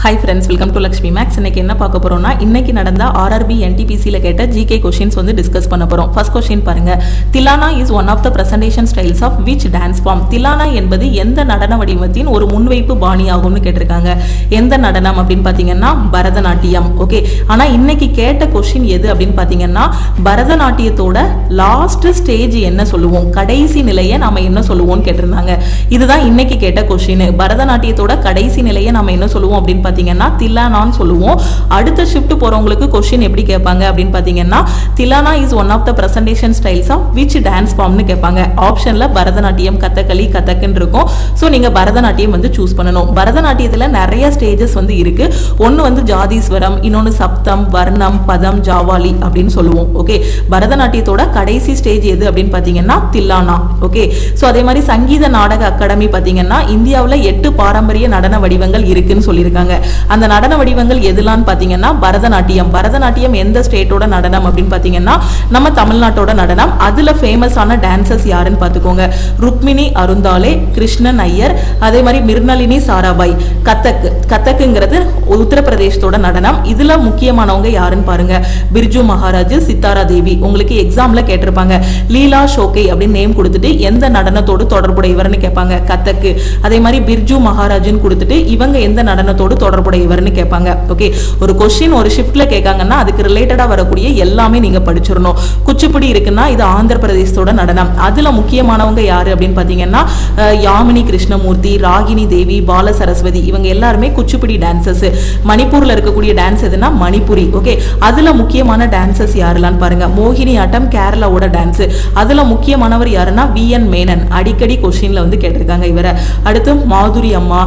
Hi friends, welcome to Lakshmi Max. இன்னைக்கு என்ன பார்க்க போறோம்னா இன்னைக்கு நடந்த RRB NTPC ல கேட்ட GK क्वेश्चंस வந்து டிஸ்கஸ் பண்ண போறோம். ஃபர்ஸ்ட் क्वेश्चन பாருங்க. Dilana is one of the presentation styles of which dance form? Dilana என்பது எந்த நடன வடிவத்தின் ஒரு முன்வைப்பு பாணி ஆகும்னு கேட்டிருக்காங்க. எந்த நடனம் அப்படினு பாத்தீங்கன்னா பரதநாட்டியம். ஓகே. ஆனா இன்னைக்கு கேட்ட क्वेश्चन எது அப்படினு பாத்தீங்கன்னா பரதநாட்டியத்தோட லாஸ்ட் ஸ்டேஜ் என்ன சொல்லுவோம்? கடைசி நிலையை நாம என்ன சொல்லுவோம்னு கேட்டிருந்தாங்க. இதுதான் இன்னைக்கு கேட்ட क्वेश्चन. பரதநாட்டியத்தோட கடைசி நிலையை நாம என்ன சொல்லுவோம் அப்படினு பாத்தீங்கன்னா திலானான்னு சொல்லுவோம். அடுத்த ஷிஃப்ட் போறவங்களுக்கு क्वेश्चन எப்படி கேட்பாங்க அப்படினு பாத்தீங்கன்னா tillana is one of the presentation styles of which dance ஃபார்ம்னு கேட்பாங்க. ஆப்ஷன்ல பரதநாட்டியம், கதகளி, கதக்னு இருக்கும். சோ நீங்க பரதநாட்டியம் வந்து சூஸ் பண்ணணும். பரதநாட்டியத்துல நிறைய ஸ்டேஜஸ் வந்து இருக்கு. ஒன்னு வந்து ஜாதீஸ்வரம், இன்னொன்னு சப்தம், வர்ணம், பதம், ஜாவாலி அப்படின்னு சொல்லுவோம். ஓகே. பரதநாட்டியத்தோட கடைசி ஸ்டேஜ் எது அப்படின்னு பாத்தீங்கன்னா திலானா. ஓகே. சோ அதே மாதிரி சங்கீத நாடக அகாடமி பாத்தீங்கன்னா இந்தியாவுல 8 பாரம்பரிய நடன வடிவங்கள் இருக்குன்னு சொல்லியிருக்காங்க. அந்த நடன வடிவங்கள் எதுலான்னு பாத்தீங்கன்னா பரதநாட்டியம். பரதநாட்டியம் எந்த ஸ்டேட்டோட நடனம் அப்படின்னு பாத்தீங்கன்னா நம்ம தமிழ்நாட்டோட நடனம். அதுல ஃபேமஸான டான்சர்ஸ் யாருன்னு பாத்துக்கோங்க. ருக்மிணி அருந்தாலே, கிருஷ்ணன் ஐயர், அதே மாதிரி மிர்னலினி சாராபாய். கதக்குங்கிறது உத்தரப்பிரதேசத்தோட நடனம். இதுல முக்கியமானவங்க யாருன்னு பாருங்க. பிர்ஜு மகாராஜ், சித்தாரா தேவி. உங்களுக்கு எக்ஸாம்ல கேட்டிருப்பாங்க. லீலா ஷோகே அப்படின்னு நேம் கொடுத்துட்டு எந்த நடனத்தோடு தொடர்புடையவர்னு கேட்பாங்க. கதக்கு. அதே மாதிரி பிர்ஜு மகாராஜ்னு கொடுத்துட்டு இவங்க எந்த நடனத்தோடு தொடர்புடையவர்னு கேட்பாங்க. ஓகே. ஒரு क्वेश्चन ஒரு ஷிஃப்ட்ல கேட்காங்கன்னா அதுக்கு ரிலேட்டடா வரக்கூடிய எல்லாமே நீங்க படிச்சிரணும். குச்சிப்புடி இருக்குன்னா இது ஆந்திர பிரதேசத்தோட நடனம். அதுல முக்கியமானவங்க யாரு அப்படின்னு பாத்தீங்கன்னா யாமினி கிருஷ்ணமூர்த்தி, ராகினி தேவி, பால சரஸ்வதி. இவங்க எல்லாருமே குச்சிப்புடி டான்சர்ஸ். மணிப்பூர்ல இருக்கக்கூடிய டான்ஸ் எதுனா மணிப்புரி. ஓகே. அதுல முக்கியமான டான்சர்ஸ் யாருலான்னு பாருங்க. மோகினி ஆட்டம் கேரளாவோட டான்ஸ். அதுல முக்கியமானவர் யாருன்னா VN மேனன். அடிக்கடி क्वेश्चनல வந்து கேட்டிருக்காங்க இவரை. அடுத்து மாதுரி அம்மா,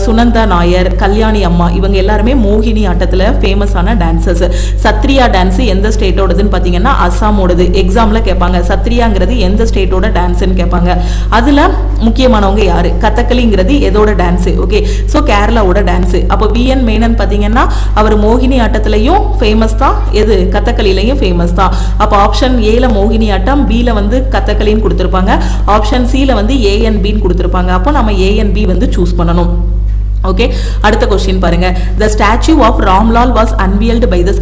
சுனந்தா நாயர், கல்யாணி அம்மா. இவங்க எல்லாருமே மோகினி ஆட்டத்துல ஃபேமஸான டான்சர்ஸ். சத்ரியா டான்ஸ் எந்த ஸ்டேட்டோடதுன்னு பாத்தீங்கன்னா அசாமோடது. எக்ஸாம்ல கேட்பாங்க சத்ரியாங்கிறது எந்த ஸ்டேட்டோட டான்ஸ்னு கேட்பாங்க. அதுல முக்கியமானவங்க யாரு? கதகளிங்கிறது எதோட டான்ஸ்? ஓகே. சோ கேரளாவோட டான்ஸ். அப்போ VN மேனன் பாத்தீங்கன்னா அவர் மோகினி ஆட்டத்திலையும் ஃபேமஸ் தான், எது கதகளிலையும் ஃபேமஸ் தான். அப்போ ஆப்ஷன் ஏல மோகினி ஆட்டம், பில வந்து கதகளின்னு கொடுத்திருப்பாங்க. ஆப்ஷன் சில வந்து ANBன்னு கொடுத்திருப்பாங்க. அப்போ நம்ம ANB வந்து சூஸ் பண்ணணும். ஓகே. அடுத்த क्वेश्चन பாருங்க. The statue of Ramlal was unveiled by the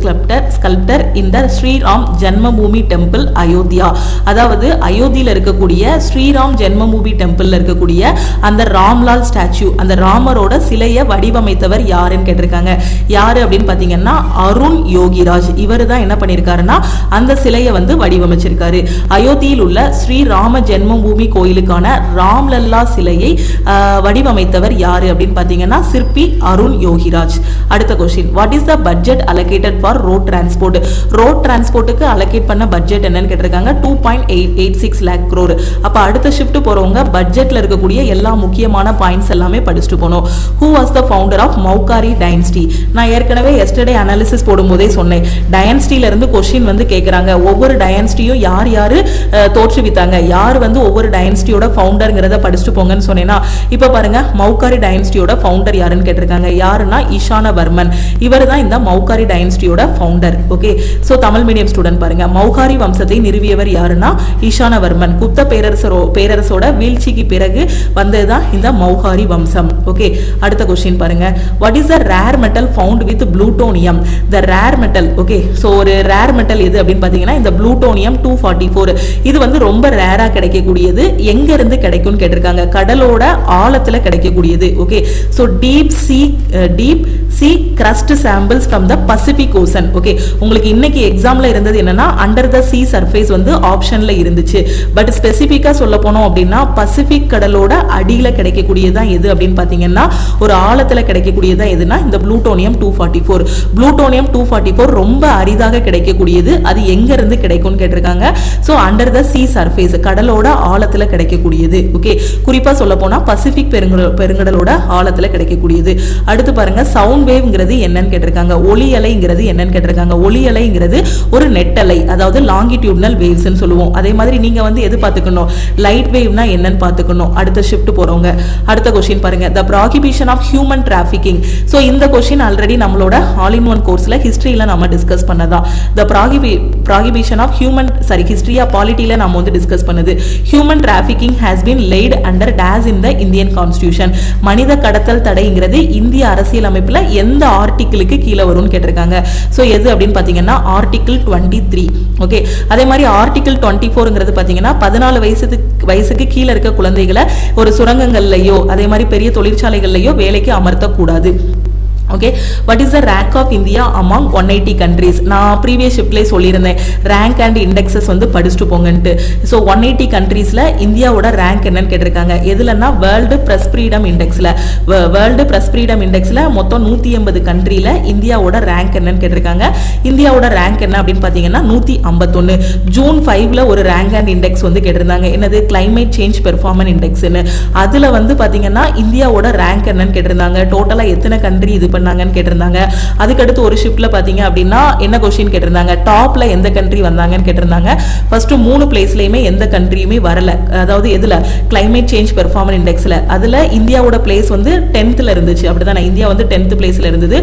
sculptor in the Sri Ram Janmabhoomi Temple, Ayodhya. அதாவது அயோத்தியில இருக்கக்கூடிய ஸ்ரீராம் ஜென்மபூமி டெம்பிள்ல இருக்கக்கூடிய அந்த ராம்லால் ஸ்டாச்சு, அந்த ராமரோட சிலையை வடிவமைத்தவர் யாருன்னு கேட்டிருக்காங்க. யாரு அப்படின்னு பாத்தீங்கன்னா அருண் யோகிராஜ். இவரு தான் என்ன பண்ணிருக்காருன்னா அந்த சிலையை வந்து வடிவமைச்சிருக்காரு. அயோத்தியில் உள்ள ஸ்ரீ ராம ஜென்மபூமி கோயிலுக்கான ராம்லல்லா சிலையை வடிவமைத்தவர் யாரு அப்படின்னு பாத்தீங்கன்னா சிற்பி அருண் யோகிராஜ். அடுத்த question. What is the budget allocated for road transport? road transportக்கு allocate பண்ண பட்ஜெட் என்னன்னு கேட்டிருக்காங்க. 2.886 lakh crore. அப்ப அடுத்த ஷிஃப்ட் போறவங்க பட்ஜெட்ல இருக்கக்கூடிய எல்லா முக்கியமான பாயிண்ட்ஸ் எல்லாமே படிச்சுட்டு போணும். Who was the founder of Maukhari dynasty? நான் ஏற்கனவே yesterday analysis போடும்போதே சொன்னேன். டைனஸ்டில இருந்து क्वेश्चन வந்து கேக்குறாங்க. ஒவ்வொரு டைனஸ்டியும் யார் யாரு தோற்றுவித்தாங்க, யார் வந்து ஒவ்வொரு டைனஸ்டியோட ஃபவுண்டர்ங்கறத படிச்சுட்டு போங்கன்னு சொன்னேனா. இப்ப பாருங்க மௌகாரி டைனஸ்டியோட ஃபவுண்டர் யாருன்னு கேட்டிருக்காங்க. யாருன்னா ஈசானவர்மன். இவர் தான் இந்த மௌகாரி டைனஸ்டியோட founder. Okay. So Tamil medium student பாருங்க. மௌகாரி வம்சத்தை நிறுவியவர் யாருன்னா ஈசானவர்மன். குப்த பேரரசோட வீழ்ச்சிக்கு பிறகு வந்ததுதான் இந்த மௌகாரி வம்சம். ஓகே. அடுத்த क्वेश्चन பாருங்க. What is the rare metal found with plutonium? The rare metal. Okay. So ஒரு rare metal எது அப்படின்னு பாத்தீங்கன்னா இந்த plutonium 244. இது வந்து ரொம்ப ரேரா கிடைக்கக்கூடியது. எங்க இருந்து கிடைக்கும்னு கேட்டிருக்காங்க. கடலோட ஆழத்துல கிடைக்கக்கூடியது. Okay. So deep sea crust samples from the Pacific Ocean. Okay. உங்களுக்கு இன்னைக்கு எக்ஸாம்ல இருந்தது என்னன்னா அண்டர் த sea surface வந்து ஆப்ஷன்ல இருந்துச்சு. பட் ஸ்பெசிபிக்கா சொல்ல போனோம் அப்படின்னா பசிபிக் கடலோட அடியில கிடைக்கக்கூடியதான் எது அப்படின்னு பாத்தீங்கன்னா ஒரு ஆழத்துல கிடைக்கக்கூடியதான் எதுனா இந்த plutonium 244. plutonium 244 ரொம்ப அரிதாக கிடைக்கக்கூடியது. அது எங்க இருந்து கிடைக்கும்னு கேட்டிருக்காங்க. So under the sea surface கடலோட ஆழத்துல கிடைக்கக்கூடியது. ஓகே. குறிப்பா சொல்ல போனா பசிபிக் பெருங்கடலோட ஆழத்துல கிடைக்கக்கூடியது. அடுத்து பாருங்க சவுண்ட் வேவ்ங்கிறது என்னன்னு கேட்டிருக்காங்க. ஒலி அலைங்கிறது என்னன்னு கேட்டிருக்காங்க. ஒலி அலைங்கிறது ஒரு நெட்டலை, அதாவது லாங்கிடியூட்னல் வேவ்ஸ்னு சொல்லுவோம். அதே மாதிரி நீங்க வந்து எது பாத்துக்கணும், லைட் வேவ்னா என்னன்னு பாத்துக்கணும். அடுத்த ஷிஃப்ட் போறவங்க. அடுத்த क्वेश्चन பாருங்க. The prohibition of human trafficking. So இந்த क्वेश्चन ஆல்ரெடி நம்மளோட ஆல் இன் ஒன் கோர்ஸ்ல ஹிஸ்டரியில நாம டிஸ்கஸ் பண்ணதா. The prohibition of history of polity ல நாம வந்து டிஸ்கஸ் பண்ணது. Human trafficking has been laid under dash in the Indian constitution. மனித கடத்தல் தடைங்கிறது இந்திய அரசியலமைப்புல எந்த ஆர்டிக்கிளுக்கு கீழே வரும்னு கேட்டிருக்காங்க. ஸோ எது அப்படின்னு பார்த்தீங்கன்னா ஆர்டிக்கிள் 23. ஓகே, அதே மாதிரி ஆர்டிக்கிள் 24ங்கிறது பார்த்தீங்கன்னா 14 வயசுக்கு கீழே இருக்க குழந்தைகளை ஒரு சுரங்கங்கள்லையோ அதே மாதிரி பெரிய தொழிற்சாலைகள்லையோ வேலைக்கு அமர்த்தக்கூடாது. Okay, what is the rank of India among 180 countries? நான் ப்ரீவியஸ் ஷிஃப்ட்லேயே சொல்லியிருந்தேன் ரேங்க் அண்ட் இண்டெக்ஸஸ் வந்து படிச்சுட்டு போங்கன்ட்டு. ஸோ 180 கண்ட்ரீஸில் இந்தியாவோட ரேங்க் என்னன்னு கேட்டிருக்காங்க. எதுலன்னா வேர்ல்டு ப்ரெஸ் ஃப்ரீடம் இண்டெக்ஸில். வேர்ல்டு ப்ரெஸ் ஃப்ரீடம் இண்டெக்ஸில் மொத்தம் 180 கண்ட்ரியில் இந்தியாவோட ரேங்க் என்னன்னு கேட்டிருக்காங்க. இந்தியாவோட ரேங்க் என்ன அப்படின்னு பார்த்தீங்கன்னா 151. ஜூன் 5ல் ஒரு ரேங்க் அண்ட் இண்டெக்ஸ் வந்து கேட்டிருந்தாங்க. என்னது? கிளைமேட் சேஞ்ச் பெர்ஃபார்மன்ஸ் இண்டெக்ஸ்னு. அதில் வந்து பார்த்தீங்கன்னா இந்தியாவோட ரேங்க் என்னன்னு கேட்டிருந்தாங்க. டோட்டலாக எத்தனை கண்ட்ரி இது பண்ணாங்கன்னு கேட்டிருந்தாங்க. அதுக்கடுத்து ஒரு ஷிஃப்ட்ல பாத்தீங்க அப்படின்னா என்ன கொஸ்டின் கேட்டிருந்தாங்க, டாப்ல எந்த கண்ட்ரி வந்தாங்கன்னு கேட்டிருந்தாங்க. ஃபர்ஸ்ட் 3 பிளேஸ்லயுமே எந்த கண்ட்ரியுமே வரல. அதாவது எதுல? கிளைமேட் சேஞ்ச் பெர்ஃபார்மன்ஸ் இண்டெக்ஸ்ல. அதுல இந்தியாவோட பிளேஸ் வந்து 10th இருந்துச்சு. அப்படிதானே? இந்தியா வந்து 10th பிளேஸ்ல இருந்தது.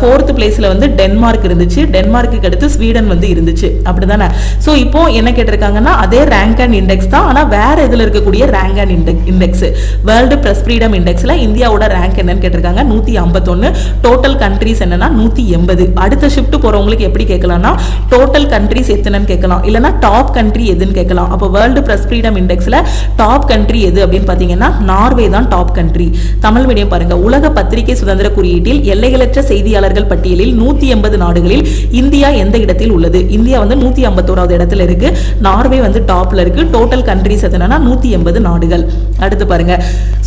4th பிளேஸ்ல வந்து டென்மார்க் இருந்துச்சு. டென்மார்க்கு அடுத்து ஸ்வீடன் வந்து இருந்துச்சு. அப்படிதானே? சோ இப்போ என்ன கேட்டிருக்காங்கன்னா அதே ரேங்க் அண்ட் இண்டெக்ஸ் தான், ஆனா வேற இதுல இருக்கக்கூடிய rank and index world press freedom இண்டெக்ஸ்ல இந்தியாவோட ரேங்க் என்னன்னு கேட்டிருக்காங்க 151. டோட்டல் கண்ட்ரிஸ் என்னன்னா 180. அடுத்த ஷிஃப்ட் போறவங்களுக்கு எப்படி கேட்கலாம்னா டோட்டல் கண்ட்ரிஸ் எத்தனைன்னு கேட்கலாம், இல்லனா டாப் கண்ட்ரி எதுன்னு கேட்கலாம். அப்போ வேர்ல்டு பிரஸ் ஃப்ரீடம் இண்டெக்ஸ்ல டாப் கண்ட்ரி எது அப்படின்னு பாத்தீங்கன்னா நார்வே தான் டாப் கண்ட்ரி. தமிழ் மீடியம் பாருங்க. உலக பத்திரிகை சுதந்திர குறியீட்டில் எல்லைகளற்ற செய்தியாளர்கள் பட்டியலில் 180 நாடுகளில் இந்தியா எந்த இடத்தில் உள்ளது? இந்தியா வந்து 151வது இடத்துல இருக்கு. நார்வே வந்து டாப்ல இருக்கு. டோட்டல் கண்ட்ரிஸ் எத்தனைனா 180 நாடுகள். அடுத்து பாருங்க.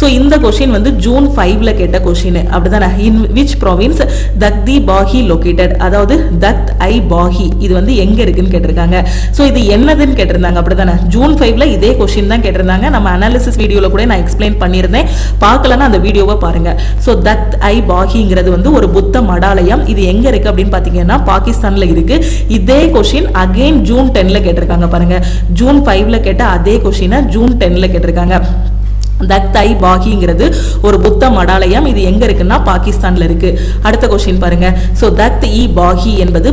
சோ இந்த கொஸ்டின் வந்து ஜூன் 5ல கேட்ட கொஸ்டின். அப்படிதானே? இன் which province தக்தி பாஹி located? அதாவது தத் ஐ பாஹி இது வந்து எங்க இருக்குன்னு கேட்டிருக்காங்க. சோ இது என்னதுன்னு கேட்டிருந்தாங்க. அப்படிதானே? ஜூன் 5ல இதே கொஸ்டின் தான் கேட்டிருந்தாங்க. நம்ம அனாலிசிஸ் வீடியோல கூட நான் எக்ஸ்பிளைன் பண்ணியிருந்தேன். பார்க்கலன்னா அந்த வீடியோவை பாருங்க. சோ தத் ஐ பாஹிங்கிறது வந்து ஒரு புத்த மடாலயம். இது எங்க இருக்கு அப்படின்னு பாத்தீங்கன்னா பாகிஸ்தான்ல இருக்கு. இதே கொஸ்டின் அகைன் ஜூன் 10ல கேட்டிருக்காங்க. பாருங்க, ஜூன் 5ல கேட்ட அதே கொஸ்டினை ஜூன் 10ல கேட்டிருக்காங்க. தத் ஐ பாஹிங்கிறது ஒரு புத்த மடாலயம். இது எங்க இருக்குன்னா பாகிஸ்தான்ல இருக்கு. அடுத்த கொஸ்டின் பாருங்க. சோ தத் இ பாஹி என்பது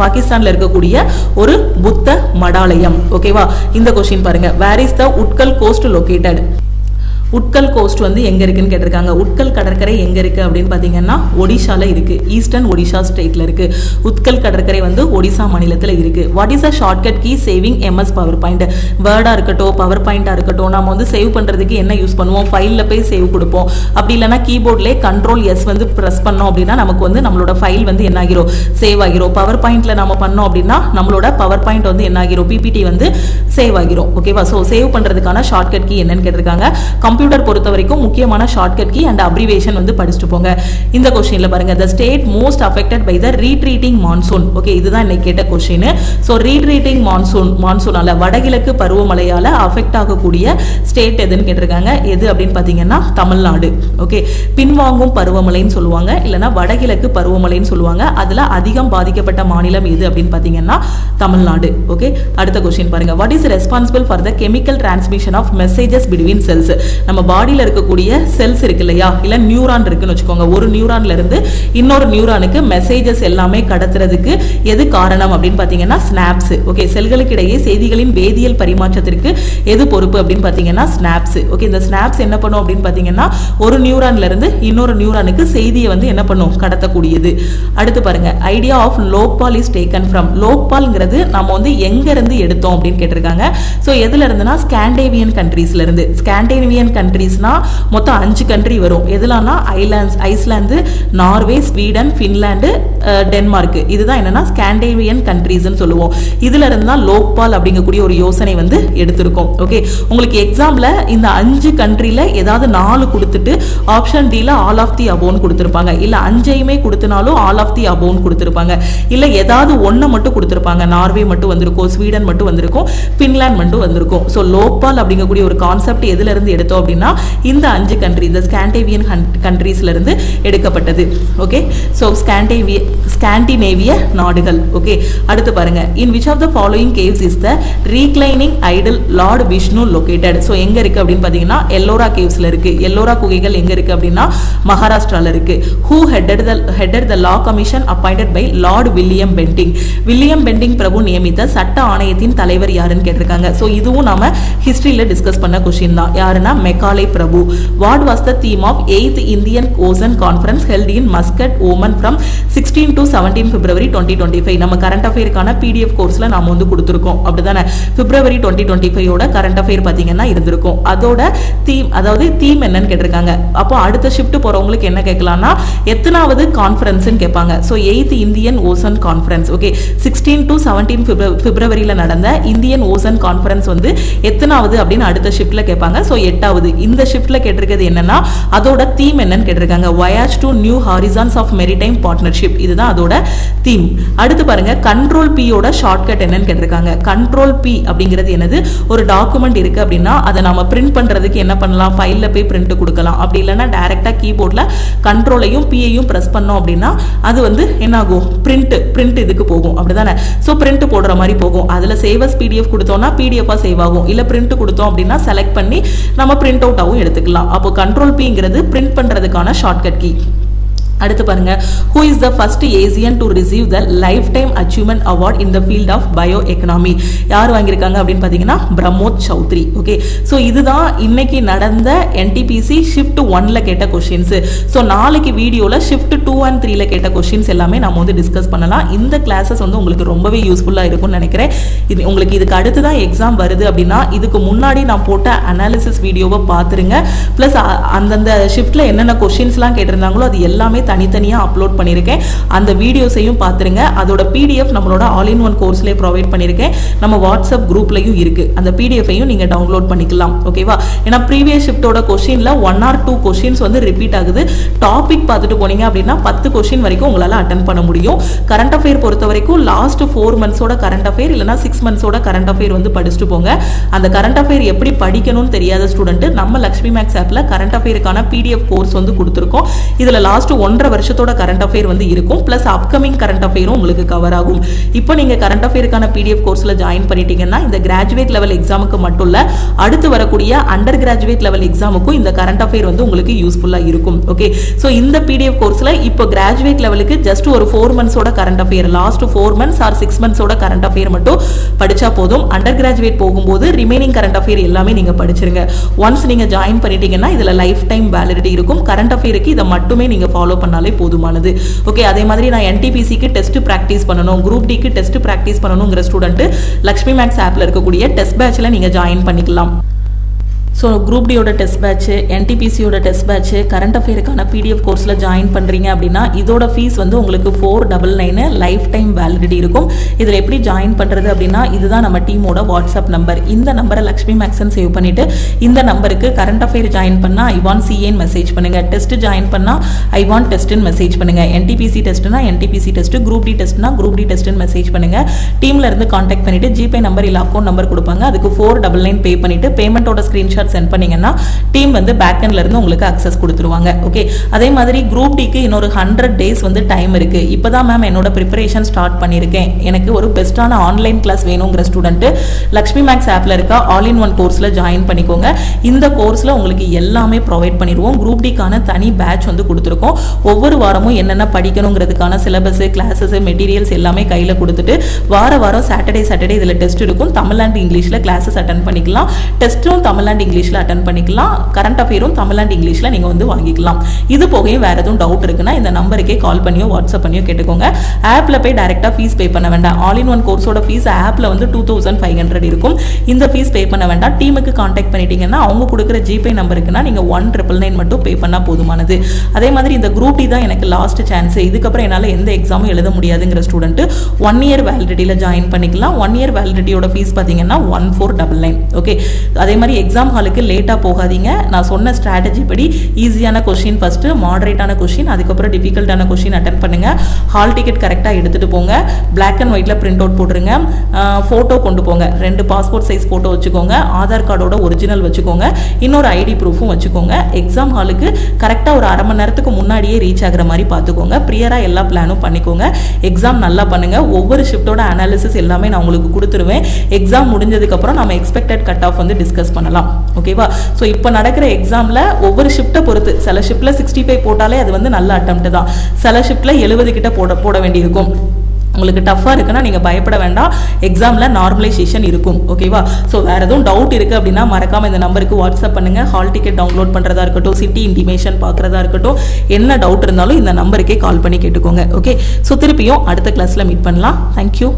பாகிஸ்தான்ல இருக்கக்கூடிய ஒரு புத்த மடாலயம். ஓகேவா? இந்த கொஸ்டின் பாருங்க. Where is the Utkal coast located? Utkal coast வந்து எங்க இருக்குன்னு கேட்டிருக்காங்க. உட்கல் கடற்கரை எங்க இருக்கு அப்படின்னு பாத்தீங்கன்னா ஒடிஷால இருக்கு. ஈஸ்டர்ன் ஒடிஷா ஸ்டேட்ல இருக்கு. உட்கல் கடற்கரை வந்து ஒடிசா மாநிலத்துல இருக்கு. What is a shortcut key saving MS power point? வேர்டா இருக்கட்டும், பவர் பாயிண்டா இருக்கட்டும், நம்ம வந்து சேவ் பண்றதுக்கு என்ன யூஸ் பண்ணுவோம்? ஃபைல்ல போய் சேவ் கொடுப்போம். அப்படி இல்லைன்னா கீபோர்ட்லேயே Ctrl+S வந்து பிரஸ் பண்ணோம் அப்படின்னா நமக்கு வந்து நம்மளோட ஃபைல் வந்து என்ன ஆகிரும்? சேவ் ஆகிரும். பவர் பாயிண்ட்ல நம்ம பண்ணோம் அப்படின்னா நம்மளோட பவர் பாயிண்ட் வந்து என்ன ஆகிரும்? பிபிடி வந்து சேவ் ஆகிரும். ஓகேவா? ஸோ சேவ் பண்றதுக்கான ஷார்ட்கட் கீ என்னன்னு கேட்டிருக்காங்க. கம்ப்யூட்டர் பொறுத்த வரைக்கும் முக்கியமான ஷார்ட்கட் கீ அண்ட் அப்ரிவேஷன் வந்து படிச்சுட்டு போங்க. இந்த கொஸ்டின்ல பாருங்க. the state most affected by the retreating monsoon. Okay, இதுதான் இன்னைக்கு கேட்ட கொஸ்டின். சோ retreating மான்சூனால வடகிழக்கு பருவமழையால அஃபெக்ட் ஆகக்கூடிய ஸ்டேட் எதுன்னு கேட்டிருக்காங்க. எது அப்படின்னு பாத்தீங்கன்னா தமிழ்நாடு. ஓகே, பின்வாங்கும் பருவமழைன்னு சொல்லுவாங்க, இல்லனா வடகிழக்கு பருவமழைன்னு சொல்லுவாங்க. அதுல அதிகம் பாதிக்கப்பட்ட மாநிலம் எது அப்படின்னு பாத்தீங்கன்னா தமிழ்நாடு. ஓகே, அடுத்த கொஸ்டின் பாருங்க. what is responsible for the chemical transmission of messages between cells? நம்ம பாடியில இருக்கக்கூடிய செல்ஸ் இருக்கு இல்லையா, இல்ல நியூரான் இருக்குன்னு வச்சுக்கோங்க. ஒரு நியூரான்ல இருந்து இன்னொரு நியூரானுக்கு மெசேஜஸ் எல்லாமே கடத்துறதுக்கு எது காரணம் அப்படின்னு பாத்தீங்கன்னா ஸ்னாப்ஸ். ஓகே, செல்களுக்கு இடையே செய்திகளின் வேதியியல் பரிமாற்றத்திற்கு எது பொறுப்பு அப்படின்னு பாத்தீங்கன்னா ஸ்னாப்ஸ். ஓகே, இந்த ஸ்னாப்ஸ் என்ன பண்ணும் அப்படின்னு பாத்தீங்கன்னா ஒரு நியூரான்ல இருந்து இன்னொரு நியூரானுக்கு செய்தியை வந்து என்ன பண்ணும்? கடத்தக்கூடியது. அடுத்து பாருங்க. Idea of Lokpal is taken from. லோக்பால்ங்கிறது நம்ம வந்து எங்க இருந்து எடுத்தோம் அப்படின்னு கேட்டிருக்காங்க. சோ எதுல இருந்துனா ஸ்காண்டினேவியன் கண்ட்ரீஸ்ல இருந்து. ஸ்காண்டினேவியன் கண்ட்ரீஸ்னா மொத்தம் 5 கண்ட்ரி வரும். எதுலாம்னா Iceland, Norway, Sweden, Finland, Denmark. இதுதான் என்னன்னா ஸ்காண்டினேவியன் கண்ட்ரீஸ்னு சொல்லுவோம். இதுல இருந்து தான் லோக்பால் அப்படிங்கக்கூடிய ஒரு யோசனை வந்து எடுத்திருக்கோம். ஓகே, உங்களுக்கு எக்ஸாம்ல இந்த 5 கண்ட்ரில ஏதாவது 4 கொடுத்துட்டு ஆப்ஷன் டில ஆல் ஆஃப் தி அபோன் கொடுத்திருப்பாங்க. இல்ல 5ஐயுமே கொடுத்தனாலும் ஆல் ஆஃப் தி அபோன் கொடுத்திருப்பாங்க. இல்ல ஏதாவது ஒண்ணு மட்டும் கொடுத்திருப்பாங்க. நார்வே மட்டும் வந்திருக்கும், ஸ்வீடன் மட்டும் வந்திருக்கும், பின்லாந்து மட்டும் வந்திருக்கும். சோ லோக்பால் அப்படிங்கக்கூடிய ஒரு கான்செப்ட் எதுல இருந்து எடுத்தோம் அப்படின்னா இந்த 5 கண்ட்ரி, இந்த ஸ்காண்டினேவியன் கண்ட்ரீஸ்ல இருந்து எடுக்கப்பட்டது. ஓகே, சோ ஸ்காண்டினேவிய நாடுகள். ஓகே, அடுத்து பாருங்க. in which of the following caves is the reclining idol Lord Vishnu located? So எங்க இருக்கு அப்படின்னு பாத்தீங்கன்னா எல்லோரா கேவ்ஸ்ல இருக்கு. எல்லோரா குகைகள் எங்க இருக்கு அப்படின்னா மகாராஷ்டிரால இருக்கு. who headed the law commission appointed by Lord William Bentinck? William Bentinck பிரபு நியமித்த சட்ட ஆணையத்தின் தலைவர் யாருன்னு கேட்டிருக்காங்க. சோ இதுவும் நாம ஹிஸ்டரியில டிஸ்கஸ் பண்ண கொஸ்டின் தான். யாருன்னா Macaulay Prabhu. What was the theme of 8th Indian Ocean Conference held in Muscat, Oman from 16 to 17 February 2025? நம்ம கரண்ட் அஃபேருக்கான PDF கோர்ஸ்ல நாம வந்து கொடுத்துருக்கோம் அப்படிதானே. February 2025 ஓட கரண்ட் அஃபேர் பாத்தீங்கன்னா இருந்திருக்கும். அதோட தீம், அதாவது தீம் என்னன்னு கேட்டிருக்காங்க. அப்போ அடுத்த ஷிஃப்ட் போறவங்களுக்கு என்ன கேட்கலாம்னா எத்தனாவது கான்ஃபரன்ஸ்னு கேட்பாங்க. So 8th Indian ocean conference. Okay, 16 to 17 பிப்ரவரியில நடந்த இந்தியன் ஓசன் கான்ஃபரன்ஸ் வந்து எத்தனாவது அப்படின்னு அடுத்த ஷிஃப்ட்ல கேட்பாங்க. ஸோ 8வது. இந்த ஷிஃப்ட்ல கேட்டிருக்கிறது என்னன்னா அதோட தீம் என்னன்னு கேட்டிருக்காங்க. Voyage to New Horizons of Maritime Partnership. இதுதான் அதோட தீம். அடுத்து பாருங்க, கண்ட்ரோல் பி யோட ஷார்ட்கட் என்னன்னு கேட்டிருக்காங்க. கண்ட்ரோல் பி அப்படிங்கிறது என்னது? ஒரு டாக்குமெண்ட் இருக்கு அப்படின்னா அதை நாம பிரிண்ட் பண்றதுக்கு என்ன பண்ணலாம்? ஃபைல்ல போய் பிரிண்ட் கொடுக்கலாம். அப்படி இல்லைன்னா டைரக்டா கீபோர்ட்ல கண்ட்ரோலையும் பியையும் பிரஸ் பண்ணோம் அப்படின்னா அது வந்து என்ன ஆகும்? பிரிண்ட் இதுக்கு போகும் அப்படிதானே. ஸோ பிரிண்ட் போடுற மாதிரி போகும். அதுல சேவஸ் PDF கொடுத்தோம்னா PDF சேவ் ஆகும். இல்ல பிரிண்ட் கொடுத்தோம் அப்படின்னா செலக்ட் பண்ணி நம்ம பிரிண்ட் அவுட் ஆகும் எடுத்துக்கலாம். அப்போ கண்ட்ரோல் பிங்கிறது பிரிண்ட் பண்றதுக்கான ஷார்ட்கட் கீ. அடுத்து பாருங்க, who is the first Asian to receive the lifetime achievement award in the field of bioeconomy? யார் வாங்கியிருக்காங்க அப்படின்னு பார்த்தீங்கன்னா பிரமோத் சௌத்ரி. ஓகே, ஸோ இதுதான் இன்னைக்கு நடந்த NTPC ஷிஃப்ட் 1ல கேட்ட கொஸ்டின்ஸ். ஸோ நாளைக்கு வீடியோவில் ஷிஃப்ட் 2 and 3ல கேட்ட கொஸ்டின்ஸ் எல்லாமே நம்ம வந்து டிஸ்கஸ் பண்ணலாம். இந்த கிளாஸஸ் வந்து உங்களுக்கு ரொம்பவே யூஸ்ஃபுல்லாக இருக்கும்னு நினைக்கிறேன். இது உங்களுக்கு இதுக்கு அடுத்து தான் எக்ஸாம் வருது அப்படின்னா இதுக்கு முன்னாடி நான் போட்ட அனாலிசிஸ் வீடியோவை பார்த்துருங்க. ப்ளஸ் அந்தந்த ஷிஃப்ட்ல என்னென்ன கொஸ்டின்ஸ்லாம் கேட்டிருந்தாங்களோ அது எல்லாமே தனித்தனியா அப்லோட் பண்ணிருக்கேன். அந்த வீடியோஸையும் பார்த்துருங்க. அதோட PDF நம்மளோட ஆல் இன் ஒன் கோர்ஸ்லயே ப்ரொவைட் பண்ணிருக்கேன். நம்ம வாட்ஸ்அப் குரூப்லயும் இருக்கு. அந்த PDF-ஐயும் நீங்க டவுன்லோட் பண்ணிக்கலாம். ஓகேவா? ஏன்னா ப்ரீவியஸ் ஷிஃப்ட்டோட கொஸ்டின்ல 1 or 2 கொஸ்டின்ஸ் வந்து ரிப்பீட் ஆகுது. டாபிக் பார்த்துட்டு போனீங்க அப்படின்னா 10 கொஸ்டின் வரைக்கும் உங்களால அட்டன் பண்ண முடியும். கரண்ட் அஃபேர் பொறுத்த வரைக்கும் லாஸ்ட் 4 மந்த்ஸோட கரண்ட் அஃபேர் இல்லைனா 6 மந்த்ஸோட கரண்ட் அஃபேர் வந்து படிச்சுட்டு போங்க. அந்த கரண்ட் அஃபேர் எப்படி படிக்கணும்னு தெரியாத ஸ்டூடெண்ட் நம்ம லக்ஷ்மி மேக்ஸ் ஆப்ல கரண்ட் அஃபேருக்கான PDF கோர்ஸ் வந்து கொடுத்துருக்கோம். இதுல லாஸ்ட் 1.5 வருஷத்தோட கரண்ட் அஃபேர் வந்து இருக்கும். பிளஸ் அப்கமிங் கரண்ட் அஃபேரும் உங்களுக்கு கவர் ஆகும். இப்போ நீங்க கரண்ட் அஃபேருக்கான PDF கோர்ஸ்ல ஜாயின் பண்ணிட்டீங்கன்னா இந்த கிராஜுவேட் லெவல் எக்ஸாமுக்கு மட்டும் இல்ல, அடுத்து வரக்கூடிய அண்டர் கிராஜுவேட் லெவல் எக்ஸாமுக்கும் இந்த கரண்ட் அஃபேர் வந்து உங்களுக்கு யூஸ்ஃபுல்லா இருக்கும். ஓகே, சோ இந்த PDF கோர்ஸ்ல இப்போ கிராஜுவேட் லெவலுக்கு ஜஸ்ட் ஒரு 4 மந்த்ஸோட current affair, last 4 months or 6 மந்த்ஸோட கரண்ட் அஃபேர் மட்டும் படிச்சா போதும். அண்டர் கிராஜுவேட் போகும்போது ரிமைனிங் கரண்ட் அஃபேர் எல்லாமே நீங்க படிச்சிருங்க. ஒன்ஸ் நீங்க ஜாயின் பண்ணிட்டீங்கன்னா இதுல லைஃப் டைம் வேலிடிட்டி இருக்கும். கரண்ட் அஃபேருக்கு இதை மட்டுமே நீங்க ஃபாலோ பண்ணாலே போதுமானது. ஓகே, அதே மாதிரி நான் NTPCக்கு டெஸ்ட் பிராக்டிஸ் பண்ணணும், குரூப் டிக்கு டெஸ்ட் பிராக்டிஸ் பண்ணணுங்கிற ஸ்டூடெண்ட் லக்ஷ்மி மேக்ஸ் ஆப்ல இருக்கக்கூடிய டெஸ்ட் பேட்ச்ல நீங்க ஜாயின் பண்ணிக்கலாம். ஸோ குரூப் டியோட டெஸ்ட் பேட்ச், NTPCயோட டெஸ்ட் பேட்ச், கரண்ட் அஃபேருக்கான PDF கோர்ஸில் ஜாயின் பண்ணுறீங்க அப்படின்னா இதோட ஃபீஸ் வந்து உங்களுக்கு 499 லைஃப் டைம் வேலிடிட்டி இருக்கும். இதில் எப்படி ஜாயின் பண்ணுறது அப்படின்னா இதுதான் நம்ம டீமோட வாட்ஸ்அப் நம்பர். இந்த நம்பரை லக்ஷ்மி மேக்ஸ்ன்னு சேவ் பண்ணிவிட்டு இந்த நம்பருக்கு கரண்ட் அஃபேர் ஜாயின் பண்ணால் I want CA மெசேஜ் பண்ணுங்கள், டெஸ்ட் ஜாயின் பண்ணால் I want டெஸ்ட்னு மெசேஜ் பண்ணுங்கள், NTPC டெஸ்ட்னா NTPC டெஸ்ட், குரூப் டி டெஸ்ட்னா குரூப் டி டெஸ்ட்னு மெசேஜ் பண்ணுங்கள். டீமில் இருந்து கான்டாக்ட் பண்ணிவிட்டு ஜிபே நம்பர் இல்லை அக்கௌண்ட் நம்பர் கொடுப்பாங்க. அதுக்கு 499 பே பண்ணிவிட்டு பேமெண்ட்டோட ஸ்க்ரீன்ஷாட் சென்ட் பண்ணீங்கன்னா டீம் வந்து பேக் எண்ட்ல இருந்து உங்களுக்கு அக்சஸ் கொடுத்துருவாங்க. ஓகே, அதே மாதிரி குரூப் டிக்கு இன்னொரு 100 டேஸ் வந்து டைம் இருக்கு. இப்பதான் மேம் என்னோட ப்ரிப்பரேஷன் ஸ்டார்ட் பண்ணிருக்கேன், எனக்கு ஒரு பெஸ்டான ஆன்லைன் கிளாஸ் வேணுங்கிற ஸ்டூடெண்ட் லக்ஷ்மி மேக்ஸ் ஆப்ல இருக்க ஆல் இன் ஒன் கோர்ஸ்ல ஜாயின் பண்ணிக்கோங்க. இந்த கோர்ஸ்ல உங்களுக்கு எல்லாமே ப்ரொவைட் பண்ணிடுவோம். குரூப் டிக்கான தனி பேட்ச் வந்து கொடுத்துருக்கோம். ஒவ்வொரு வாரமும் என்னென்ன படிக்கணுங்கிறதுக்கான சிலபஸ், கிளாஸஸ், மெட்டீரியல்ஸ் எல்லாமே கையில கொடுத்துட்டு வாரம் சாட்டர்டே இதுல டெஸ்ட் இருக்கும். தமிழ் அண்ட் இங்கிலீஷ்ல கிளாஸஸ் அட்டன் பண்ணிக்கலாம். டெஸ்ட்டும் தமிழ் அண்ட் இங்கிலீஷ்ல அட்டன் பண்ணிக்கலாம். கரண்ட் அஃபேரும் தமிழ் அண்ட் இங்கிலீஷ்ல நீங்க வந்து வாங்கிக்கலாம். இது போகையும் வேற எதுவும் டவுட் இருக்குன்னா இந்த நம்பருக்கே கால் பண்ணியோ வாட்ஸ்அப் பண்ணியோ கேட்டுக்கோங்க. ஆப்ல போய் டைரக்டா ஃபீஸ் பே பண்ண வேண்டாம். ஆல் இன் ஒன் கோர்ஸோட ஃபீஸ் ஆப்ல வந்து 2500 இருக்கும். இந்த ஃபீஸ் பே பண்ண வேண்டாம். டீமுக்கு கான்டாக்ட் பண்ணிட்டீங்கன்னா அவங்க கொடுக்குற ஜிபே நம்பருக்குன்னா நீங்க 1999 மட்டும் பே பண்ணா போதுமானது. அதே மாதிரி இந்த குரூப் டி தான் எனக்கு லாஸ்ட் சான்ஸ், இதுக்கப்புறம் என்னால எந்த எக்ஸாமும் எழுத முடியாதுங்கிற ஸ்டூடெண்ட் 1 இயர் வேலிடிட்டியில ஜாயின் பண்ணிக்கலாம். 1 இயர் வேலிடிட்டியோட ஃபீஸ் பாத்தீங்கன்னா 1499. ஓகே, அதே மாதிரி எக்ஸாம் ஹாலுக்கு லேட்டா போகாதீங்க. நான் சொன்ன ஸ்ட்ராட்டஜி படி ஈஸியான கொஸ்டின் ஃபர்ஸ்ட், மாடரேட்டான கொஸ்டின், அதுக்கப்புறம் டிஃபிகல்ட்டான கொஸ்டின் அட்டன் பண்ணுங்க. ஹால் டிக்கெட் கரெக்டா எடுத்துட்டு போங்க. பிளாக் அண்ட் ஒயிட்ல பிரிண்ட் அவுட் போட்டுருங்க. போட்டோ கொண்டு போங்க. 2 பாஸ்போர்ட் சைஸ் போட்டோ வச்சுக்கோங்க. ஆதார் கார்டோட ஒரிஜினல் வச்சுக்கோங்க. இன்னொரு ஐடி ப்ரூஃபும் வச்சுக்கோங்க. எக்ஸாம் ஹாலுக்கு கரெக்டா ஒரு அரை மணி நேரத்துக்கு முன்னாடியே ரீச் ஆகிற மாதிரி பார்த்துக்கோங்க. ப்ரியரா எல்லா பிளானும் பண்ணிக்கோங்க. எக்ஸாம் நல்லா பண்ணுங்க. ஒவ்வொரு ஷிஃப்டோட அனாலிசிஸ் எல்லாமே நான் உங்களுக்கு கொடுத்துருவேன். எக்ஸாம் முடிஞ்சதுக்கு அப்புறம் நம்ம எக்ஸ்பெக்டட் கட் ஆஃப் வந்து டிஸ்கஸ் பண்ணலாம். ஓகேவா? ஸோ இப்போ நடக்கிற எக்ஸாமில் ஒவ்வொரு ஷிஃப்ட்டை பொறுத்து சில ஷிஃப்ட்டில் 65 போட்டாலே அது வந்து நல்ல அட்டெம்ப்ட் தான். சில ஷிஃப்ட்டில் 70 கிட்ட போட வேண்டியிருக்கும். உங்களுக்கு டஃப்பாக இருக்குன்னா நீங்கள் பயப்பட வேண்டாம், எக்ஸாமில் நார்மலைசேஷன் இருக்கும். ஓகேவா? ஸோ வேறு எதுவும் டவுட் இருக்குது அப்படின்னா மறக்காமல் இந்த நம்பருக்கு வாட்ஸ்அப் பண்ணுங்கள். ஹால் டிக்கெட் டவுன்லோட் பண்ணுறதா இருக்கட்டும், சிட்டி இன்டிமேஷன் பார்க்குறதா இருக்கட்டும், என்ன டவுட் இருந்தாலும் இந்த நம்பருக்கே கால் பண்ணி கேட்டுக்கோங்க. ஓகே, ஸோ திருப்பியும் அடுத்த கிளாஸில் மீட் பண்ணலாம். தேங்க்யூ.